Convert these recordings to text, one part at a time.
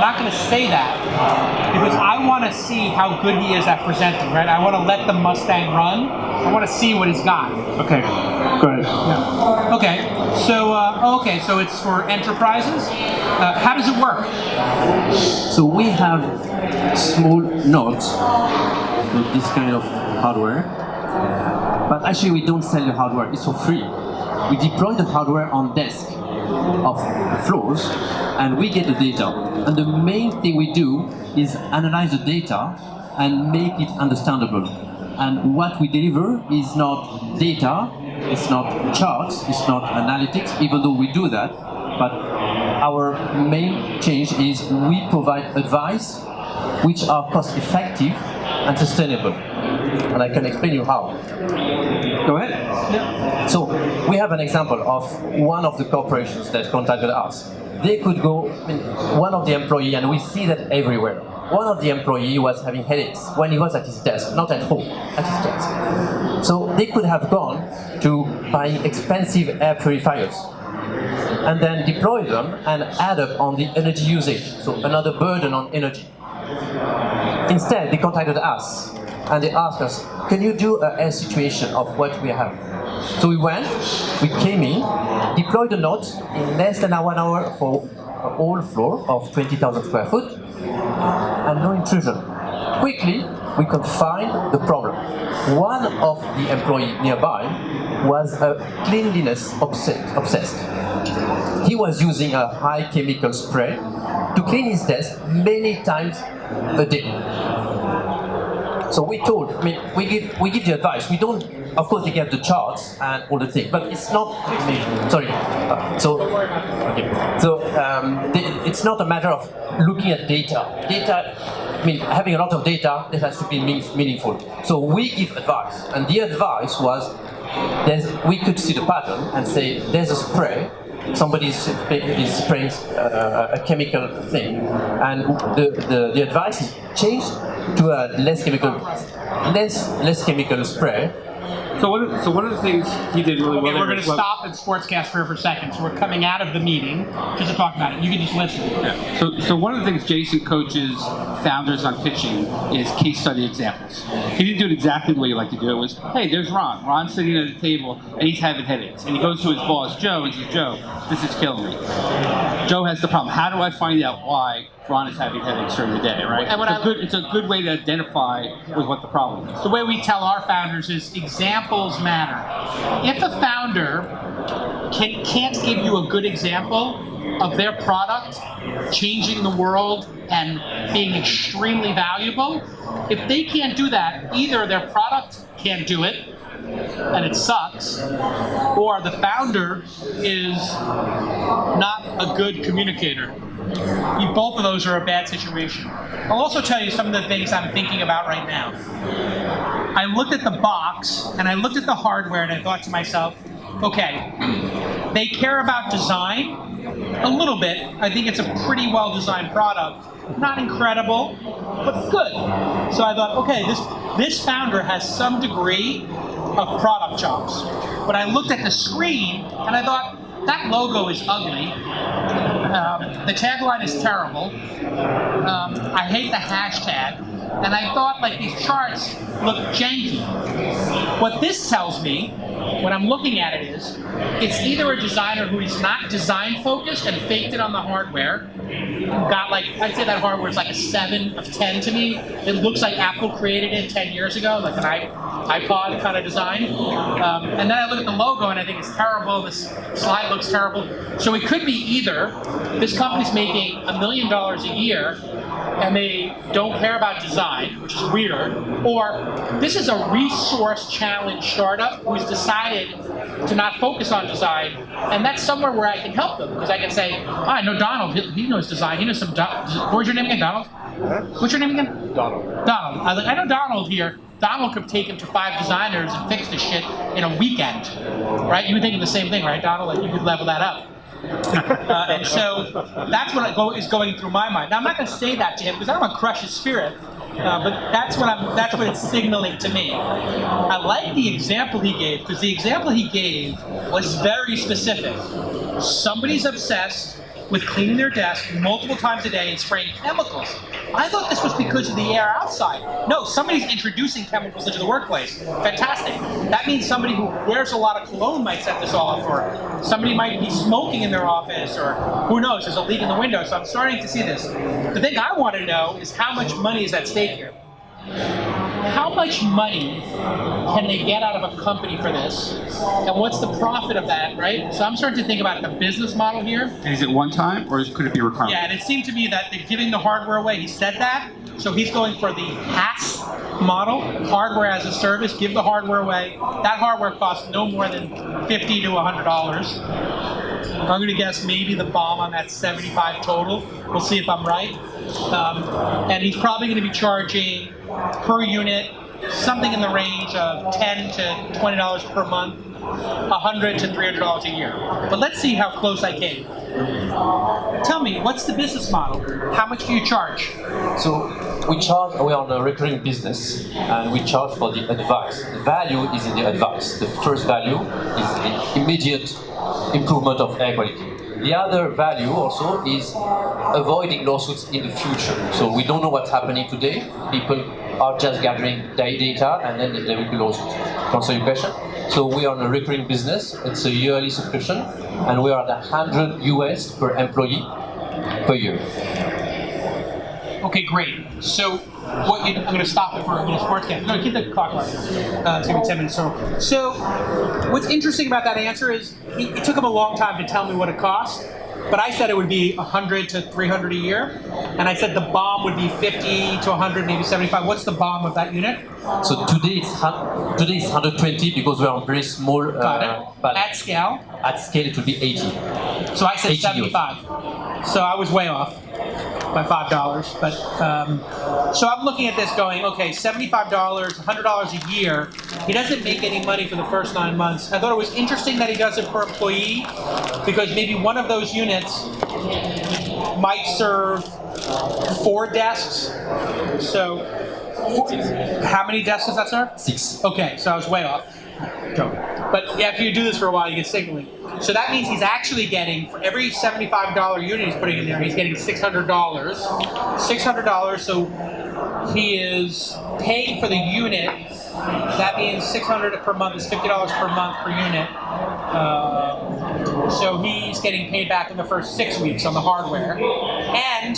not going to say that because I want to see how good he is at presenting, right? I want to let the Mustang run. I want to see what he's got. Okay, go ahead. Yeah. Okay, so it's for enterprises. How does it work? So we have small nodes with this kind of hardware, but actually we don't sell the hardware, it's for free. We deploy the hardware on desk of floors and we get the data. And the main thing we do is analyze the data and make it understandable. And what we deliver is not data, it's not charts, it's not analytics, even though we do that. But our main change is we provide advice which are cost effective and sustainable. And I can explain you how. Go ahead. Yeah. So we have an example of one of the corporations that contacted us. They could go, one of the employees, and we see that everywhere. One of the employees was having headaches when he was at his desk, not at home, at his desk. So they could have gone to buying expensive air purifiers and then deploy them and add up on the energy usage, so another burden on energy. Instead, they contacted us and they asked us, can you do a situation of what we have? So we went, we came in, deployed the node in less than 1 hour for a whole floor of 20,000 square foot, and no intrusion. Quickly, we could find the problem. One of the employees nearby was a cleanliness obsessed. He was using a high chemical spray to clean his desk many times a day. So we told, we give the advice. We don't, of course, they get the charts and all the things, but it's not. It's not a matter of looking at data. Having a lot of data, it has to be meaningful. So we give advice, and the advice was, we could see the pattern and say, there's a spray. Somebody is spraying a chemical thing, and the advice is changed to a less chemical spray. So one of the things he did really well. Okay, we're going to stop and sportscast for a second. So we're coming out of the meeting just to talk about it. You can just listen. Yeah. So one of the things Jason coaches founders on pitching is case study examples. He didn't do it exactly the way you like to do it. It was, hey, there's Ron. Ron's sitting at the table and he's having headaches. And he goes to his boss, Joe, and says, Joe, this is killing me. Joe has the problem. How do I find out why Ron is having headaches during the day, right? It's a good way to identify with what the problem is. The way we tell our founders is examples matter. If a founder can't give you a good example of their product changing the world and being extremely valuable, if they can't do that, either their product can't do it, and it sucks, or the founder is not a good communicator. Both of those are a bad situation. I'll also tell you some of the things I'm thinking about right now. I looked at the box, and I looked at the hardware, and I thought to myself, okay, they care about design a little bit. I think it's a pretty well-designed product. Not incredible, but good. So I thought, okay, this founder has some degree of product chops. But I looked at the screen, and I thought, that logo is ugly. The tagline is terrible. I hate the hashtag. And I thought, like, these charts look janky. What this tells me, when I'm looking at it, is it's either a designer who is not design focused and faked it on the hardware. Got, like, I'd say that hardware is like a 7 of 10 to me. It looks like Apple created it 10 years ago, like an iPod kind of design. And then I look at the logo and I think it's terrible. This slide looks terrible. So it could be either this company's making $1 million a year and they don't care about design, which is weird, or this is a resource-challenged startup who's decided to not focus on design, and that's somewhere where I can help them, because I can say, oh, I know Donald, he knows design, he knows some, what's your name again, Donald? What's your name again? Donald. Donald. I know Donald here. Donald could take him to 5 designers and fix this shit in a weekend, right? You were thinking the same thing, right, Donald? Like, you could level that up. And so that's what is going through my mind. Now, I'm not going to say that to him because I don't want to crush his spirit, but that's what it's signaling to me. I like the example he gave because the example he gave was very specific. Somebody's obsessed with cleaning their desk multiple times a day and spraying chemicals. I thought this was because of the air outside. No, somebody's introducing chemicals into the workplace. Fantastic. That means somebody who wears a lot of cologne might set this off, or somebody might be smoking in their office, or who knows, there's a leak in the window. So I'm starting to see this. The thing I want to know is how much money is at stake here. How much money can they get out of a company for this? And what's the profit of that, right? So I'm starting to think about the business model here. And is it one time, or could it be recurring? Yeah, and it seemed to me that they're giving the hardware away. He said that. So he's going for the HaaS model, hardware as a service, give the hardware away. That hardware costs no more than $50 to $100. I'm going to guess maybe the BOM on that 75 total. We'll see if I'm right. And he's probably going to be charging per unit something in the range of $10 to $20 per month, $100 to $300 a year. But let's see how close I came. Tell me, what's the business model? How much do you charge? So we are on a recurring business, and we charge for the advice. The value is in the advice. The first value is the immediate improvement of air quality. The other value also is avoiding lawsuits in the future. So we don't know what's happening today. People are just gathering data, and then there will be lawsuits. To answer your question, so we are on a recurring business. It's a yearly subscription, and we are at 100 US per employee per year. Okay, great. So I'm going to stop it for a little sportscast. No, keep the clock running. It's going to be 10 minutes total. So what's interesting about that answer is it took him a long time to tell me what it cost, but I said it would be 100 to 300 a year, and I said the BOM would be 50 to 100, maybe 75. What's the BOM of that unit? So today it's 120 because we are very small. Got it. But At scale? at scale it will be 80. So I said 80 75. So I was way off by $5. But so I'm looking at this going, okay, $75, $100 a year. He doesn't make any money for the first 9 months. I thought it was interesting that he does it per employee, because maybe one of those units might serve 4 desks. So how many desks does that serve? 6. Okay, so I was way off. Joking. But after you do this for a while, you get signaling. So that means he's actually getting, for every $75 unit he's putting in there, he's getting $600. $600, so he is paying for the unit. That means $600 per month is $50 per month per unit. So he's getting paid back in the first 6 weeks on the hardware. And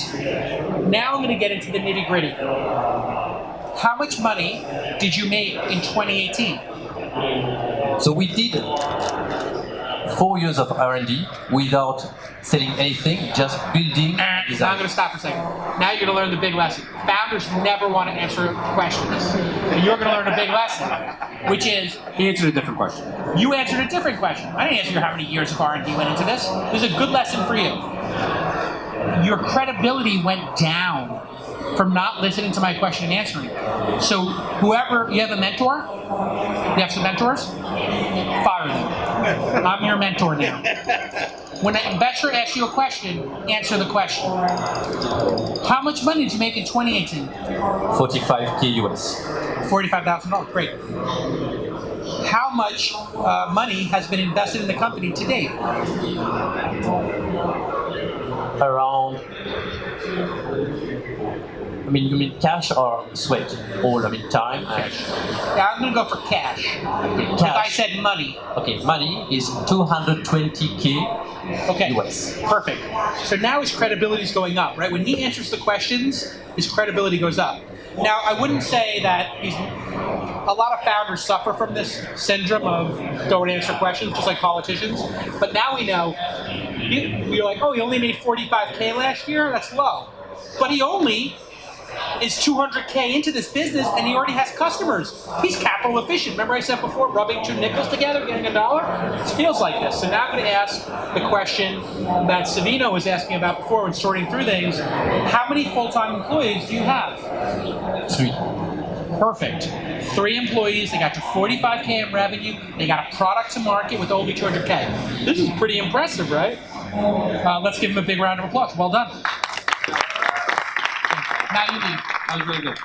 now I'm going to get into the nitty gritty. How much money did you make in 2018? So we did 4 years of R&D without selling anything, just building Now I'm design. going to stop for a second. Now you're going to learn the big lesson. Founders never want to answer questions. And you're going to learn a big lesson, which is He answered a different question. you answered a different question. I didn't answer how many years of R&D went into this. This is a good lesson for you. Your credibility went down from not listening to my question and answering. So whoever, you have a mentor? You have some mentors? Fire them. I'm your mentor now. When an investor asks you a question, answer the question. How much money did you make in 2018? 45K US. $45,000. Great. How much money has been invested in the company to date? Around, I mean, you mean cash or sweat? All, I mean, time and Yeah, I'm going to go for cash. Because I said money. Okay, money is 220K Okay. US. Perfect. So now his credibility is going up, right? When he answers the questions, his credibility goes up. Now, I wouldn't say that a lot of founders suffer from this syndrome of don't answer questions, just like politicians. But now we know, you're like, oh, he only made 45K last year? That's low. But he only is 200K into this business, and he already has customers. He's capital efficient. Remember I said before, rubbing 2 nickels together, getting $1? It feels like this. So now I'm going to ask the question that Savino was asking about before when sorting through things. How many full-time employees do you have? 3. Perfect. 3 employees, they got to 45K in revenue, they got a product to market with only 200K. This is pretty impressive, right? Let's give him a big round of applause. Well done. Now you leave. That was really good.